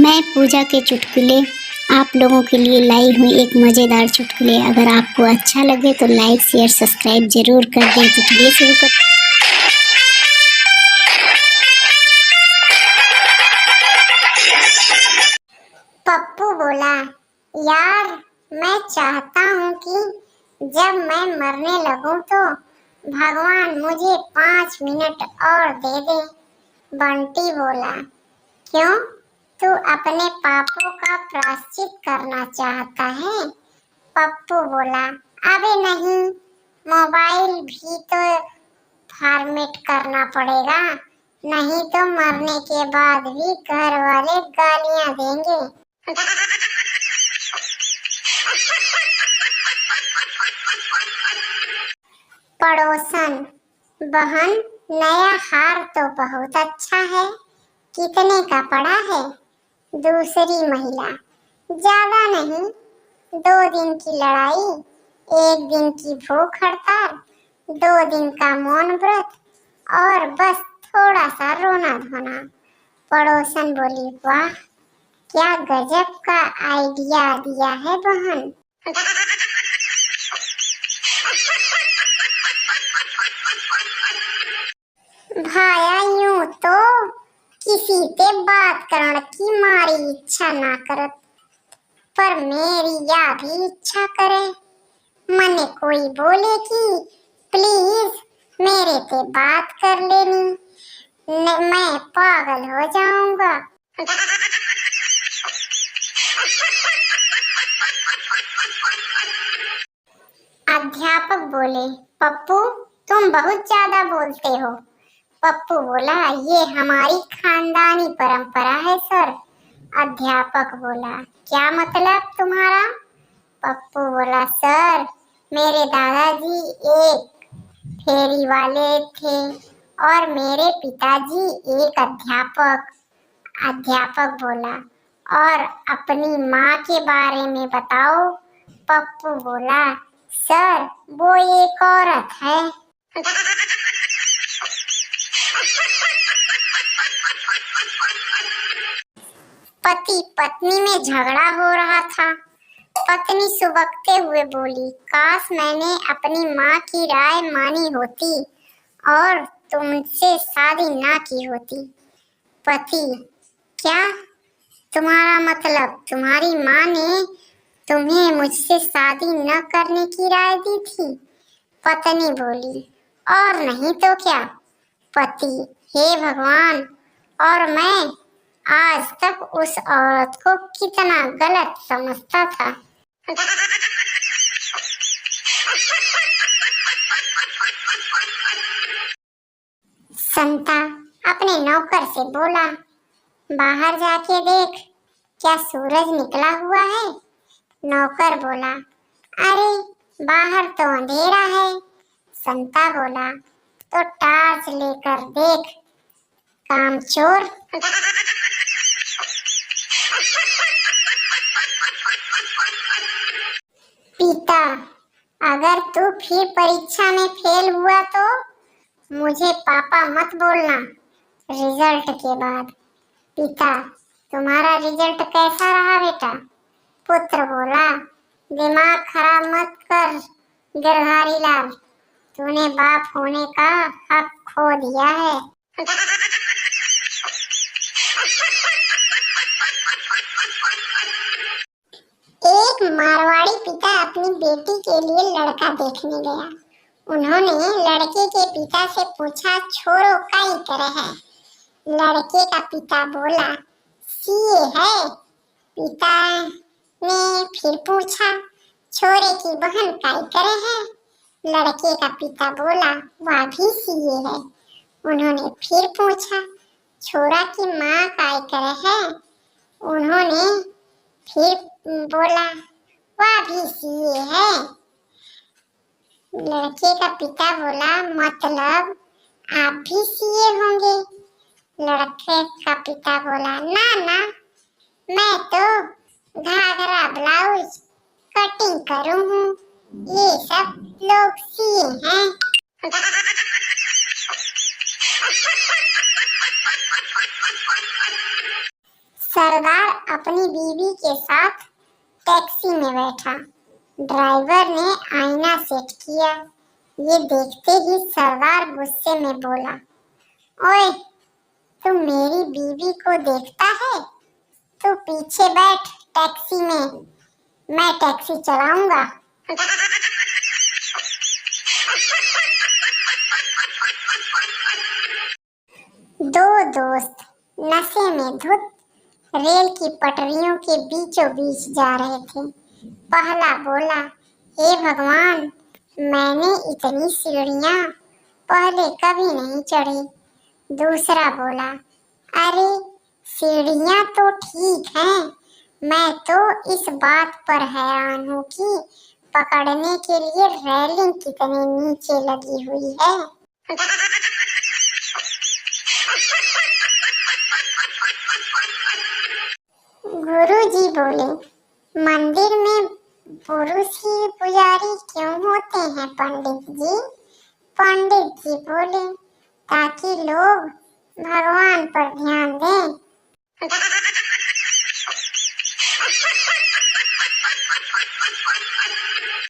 मैं पूजा के चुटकुले आप लोगों के लिए लाई हुई एक मज़ेदार चुटकुले। अगर आपको अच्छा लगे तो लाइक शेयर सब्सक्राइब जरूर कर दें। तो चलिए शुरू कर। पप्पू बोला, यार मैं चाहता हूँ कि जब मैं मरने लगूं तो भगवान मुझे 5 मिनट और दे दे। बंटी बोला, क्यों, तू अपने पापों का प्रायश्चित करना चाहता है? पप्पू बोला, अबे नहीं, मोबाइल भी तो फॉर्मेट करना पड़ेगा, नहीं तो मरने के बाद भी घर वाले गालियां देंगे। पड़ोसन, बहन नया हार तो बहुत अच्छा है, कितने का पड़ा है? दूसरी महिला, ज्यादा नहीं, 2 दिन की लड़ाई, 1 दिन की भूख हड़ताल, 2 दिन का मौन व्रत और बस थोड़ा सा रोना धोना। पड़ोसन बोली, वाह क्या गजब का आइडिया दिया है बहन। भाया यूं तो किसी से बात करने की मारी इच्छा ना करत, पर मेरी या भी इच्छा करे, मने कोई बोले कि प्लीज मेरे से बात कर लेनी, मैं पागल हो जाऊंगा। अध्यापक बोले, पप्पू तुम बहुत ज्यादा बोलते हो। पप्पू बोला, ये हमारी खानदानी परंपरा है सर। अध्यापक बोला, क्या मतलब तुम्हारा? पप्पू बोला, सर मेरे दादाजी एक फेरी वाले थे और मेरे पिताजी एक अध्यापक। अध्यापक बोला, और अपनी माँ के बारे में बताओ। पप्पू बोला, सर वो एक औरत है। पति पत्नी में झगड़ा हो रहा था। पत्नी सुबकते हुए बोली, काश मैंने अपनी माँ की राय मानी होती और तुमसे शादी ना की होती। पति, क्या तुम्हारा मतलब तुम्हारी माँ ने तुम्हें मुझसे शादी न करने की राय दी थी? पत्नी बोली, और नहीं तो क्या। पति, हे भगवान, और मैं आज तक उस औरत को कितना गलत समझता था। संता अपने नौकर से बोला, बाहर जाके देख, क्या सूरज निकला हुआ है? नौकर बोला, अरे बाहर तो अंधेरा है। संता बोला, तो टार्च लेकर देख, कामचोर। पिता, अगर तू फिर परीक्षा में फेल हुआ तो मुझे पापा मत बोलना रिजल्ट के बाद। पिता, तुम्हारा रिजल्ट कैसा रहा बेटा? पुत्र बोला, दिमाग खराब मत कर गिरधारी लाल, तूने बाप होने का हक खो दिया है। एक मारवाड़ी पिता अपनी बेटी के लिए लड़का देखने गया। उन्होंने लड़के के पिता से पूछा, छोरो काई करे है? लड़के का पिता बोला, सीए है। पिता ने फिर पूछा, छोरे की बहन काई करे है? लड़के का पिता बोला, वह भी सीए है। उन्होंने फिर पूछा, छोरा की माँ काई करे है? उन्होंने फिर बोला, वह भी सीए है। लड़के का पिता बोला, मतलब आप भी सीए होंगे? लड़के का पिता बोला, ना ना, मैं तो घाघरा ब्लाउज कटिंग करूं हूँ, ये सब लोग सीए हैं। सरदार अपनी बीवी के साथ टैक्सी में बैठा। ड्राइवर ने आईना सेट किया। ये देखते ही सरदार गुस्से में बोला, ओए, तू मेरी बीवी को देखता है? तू पीछे बैठ टैक्सी में, मैं टैक्सी चलाऊंगा। दो दोस्त नशे में धुत रेल की पटरियों के बीचों बीच जा रहे थे। पहला बोला, हे भगवान, मैंने इतनी सीढ़ियां पहले कभी नहीं चढ़ी। दूसरा बोला, अरे सीढ़ियां तो ठीक हैं, मैं तो इस बात पर हैरान हूँ कि पकड़ने के लिए रेलिंग कितने नीचे लगी हुई है। गुरुजी बोले, मंदिर में पुरुष ही पुजारी क्यों होते हैं पंडित जी? पंडित जी बोले, ताकि लोग भगवान पर ध्यान दें।